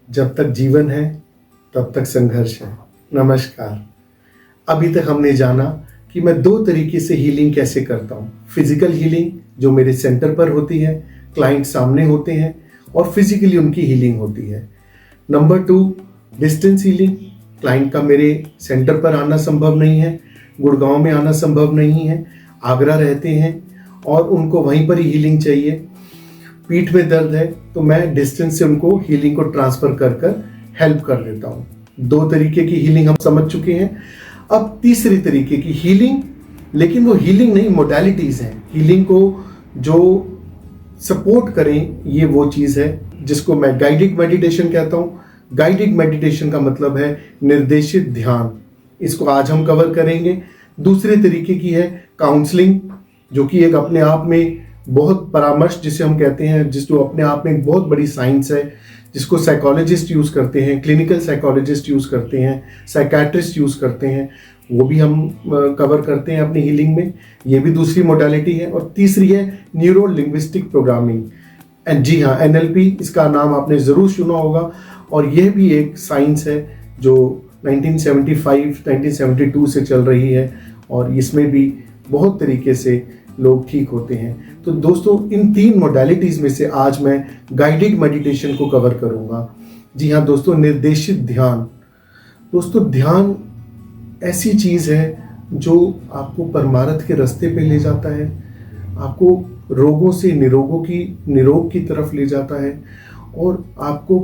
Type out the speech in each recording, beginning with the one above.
जब तक जीवन है तब तक संघर्ष है। नमस्कार। अभी तक हमने जाना कि मैं दो तरीके से हीलिंग कैसे करता हूँ। फिजिकल हीलिंग जो मेरे सेंटर पर होती है, क्लाइंट सामने होते हैं और फिजिकली उनकी हीलिंग होती है। Number 2 distance healing. क्लाइंट का मेरे सेंटर पर आना संभव नहीं है, गुड़गांव में आना संभव नहीं है, आगरा रहते हैं और उनको वहीं पर ही हीलिंग चाहिए। पीठ में दर्द है तो मैं डिस्टेंस से उनको हीलिंग को ट्रांसफर कर हेल्प कर देता हूँ। दो तरीके की हीलिंग हम समझ चुके हैं। अब तीसरी तरीके की हीलिंग, लेकिन वो हीलिंग नहीं, मोडालिटीज हैं। हीलिंग को जो सपोर्ट करें, ये वो चीज़ है जिसको मैं गाइडेड मेडिटेशन कहता हूँ। गाइडेड मेडिटेशन का मतलब है निर्देशित ध्यान। इसको आज हम कवर करेंगे। दूसरे तरीके की है काउंसलिंग, जो कि एक अपने आप में बहुत परामर्श जिसे हम कहते हैं, जो अपने आप में एक बहुत बड़ी साइंस है, जिसको साइकोलॉजिस्ट यूज़ करते हैं, क्लिनिकल साइकोलॉजिस्ट यूज़ करते हैं, साइकेट्रिस्ट यूज़ करते हैं। वो भी हम कवर करते हैं अपनी हीलिंग में। ये भी दूसरी मोडालिटी है। और तीसरी है न्यूरो लिंग्विस्टिक प्रोग्रामिंग। एंड जी हाँ, NLP, इसका नाम आपने ज़रूर सुना होगा। और यह भी एक साइंस है जो 1975-1972 से चल रही है और इसमें भी बहुत तरीके से लोग ठीक होते हैं। तो दोस्तों, इन 3 मोडालिटीज़ में से आज मैं गाइडेड मेडिटेशन को कवर करूँगा। जी हाँ दोस्तों, निर्देशित ध्यान। दोस्तों, ध्यान ऐसी चीज़ है जो आपको परमार्थ के रास्ते पे ले जाता है, आपको रोगों से निरोग की तरफ ले जाता है और आपको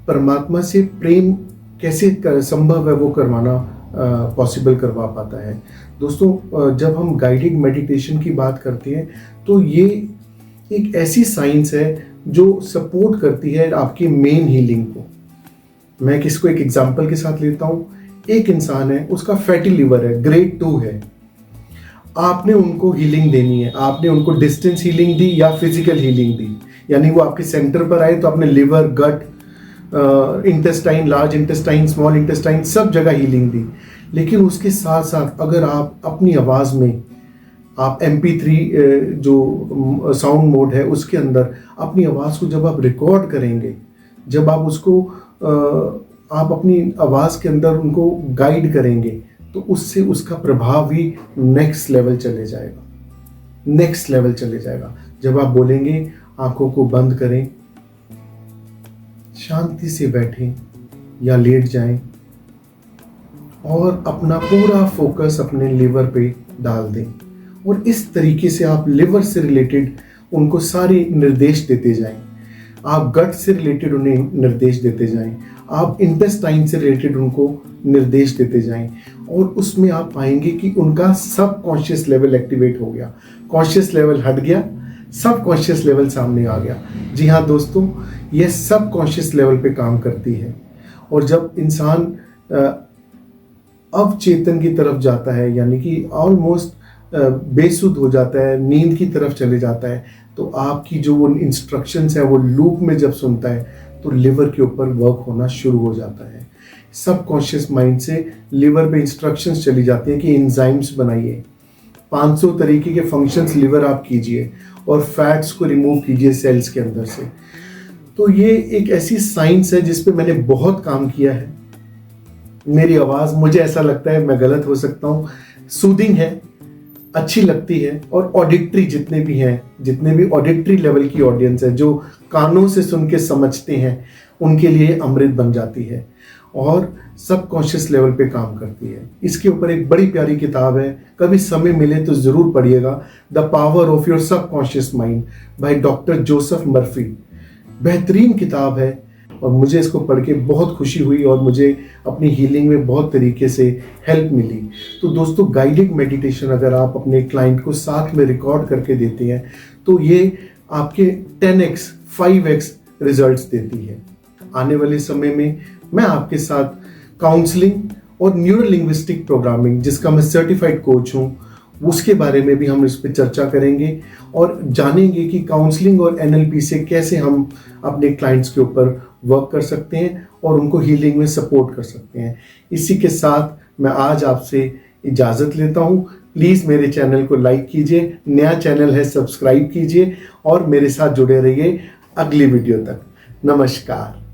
परमात्मा से प्रेम कैसे संभव है वो करवाना पॉसिबल करवा पाता है। दोस्तों, जब हम गाइडेड मेडिटेशन की बात करते हैं तो ये एक ऐसी साइंस है जो सपोर्ट करती है आपकी मेन हीलिंग को। मैं किसको एक एग्जांपल के साथ लेता हूँ। एक इंसान है, उसका फैटी लिवर है, ग्रेड 2 है। आपने उनको हीलिंग देनी है। आपने उनको डिस्टेंस हीलिंग दी या फिजिकल हीलिंग दी, यानी वो आपके सेंटर पर आए तो आपने liver, gut, intestine, large intestine, small intestine, सब जगह हीलिंग दी। लेकिन उसके साथ साथ अगर आप अपनी आवाज़ में, आप MP3 जो साउंड मोड है उसके अंदर अपनी आवाज़ को जब आप रिकॉर्ड करेंगे, जब आप उसको आप अपनी आवाज़ के अंदर उनको गाइड करेंगे, तो उससे उसका प्रभाव ही नेक्स्ट लेवल चले जाएगा। जब आप बोलेंगे, आंखों को बंद करें, शांति से बैठें या लेट जाएं और अपना पूरा फोकस अपने लिवर पे डाल दें और इस तरीके से आप लिवर से रिलेटेड उनको सारे निर्देश देते जाएं। आप गट से रिलेटेड उन्हें निर्देश देते जाएं, आप इंटेस्टाइन से रिलेटेड उनको निर्देश देते जाएं और उसमें आप पाएंगे कि उनका सब कॉन्शियस लेवल एक्टिवेट हो गया। कॉन्शियस लेवल हट गया, सब कॉन्शियस लेवल सामने आ गया। जी हाँ दोस्तों, यह सब कॉन्शियस लेवल पे काम करती है। और जब इंसान अवचेतन की तरफ जाता है, यानी कि ऑलमोस्ट बेसुध हो जाता है, नींद की तरफ चले जाता है, तो आपकी जो वो इंस्ट्रक्शंस है वो लूप में जब सुनता है तो लिवर के ऊपर वर्क होना शुरू हो जाता है। सब कॉन्शियस माइंड से लिवर पे इंस्ट्रक्शंस चली जाती हैं कि एंजाइम्स बनाइए, 500 तरीके के फंक्शंस लिवर आप कीजिए और फैट्स को रिमूव कीजिए सेल्स के अंदर से। तो ये एक ऐसी साइंस है जिस पे मैंने बहुत काम किया है। मेरी आवाज़, मुझे ऐसा लगता है, मैं गलत हो सकता हूँ, सूदिंग है, अच्छी लगती है और ऑडिटरी जितने भी ऑडिटरी लेवल की ऑडियंस है, जो कानों से सुन के समझते हैं, उनके लिए अमृत बन जाती है और सब कॉन्शियस लेवल पे काम करती है। इसके ऊपर एक बड़ी प्यारी किताब है, कभी समय मिले तो ज़रूर पढ़िएगा, द पावर ऑफ योर सब conscious mind by doctor Joseph Murphy. बेहतरीन किताब है और मुझे इसको पढ़ के बहुत खुशी हुई और मुझे अपनी हीलिंग में बहुत तरीके से हेल्प मिली। तो दोस्तों, गाइडेड मेडिटेशन अगर आप अपने क्लाइंट को साथ में रिकॉर्ड करके देते हैं तो ये आपके 10x 5x रिजल्ट्स देती है। आने वाले समय में मैं आपके साथ काउंसलिंग और न्यूरो लिंग्विस्टिक प्रोग्रामिंग, जिसका मैं सर्टिफाइड कोच हूँ, उसके बारे में भी हम इस पर चर्चा करेंगे और जानेंगे कि काउंसलिंग और NLP से कैसे हम अपने क्लाइंट्स के ऊपर वर्क कर सकते हैं और उनको हीलिंग में सपोर्ट कर सकते हैं। इसी के साथ मैं आज आपसे इजाज़त लेता हूँ। प्लीज़ मेरे चैनल को लाइक कीजिए, नया चैनल है, सब्सक्राइब कीजिए और मेरे साथ जुड़े रहिए अगली वीडियो तक। नमस्कार।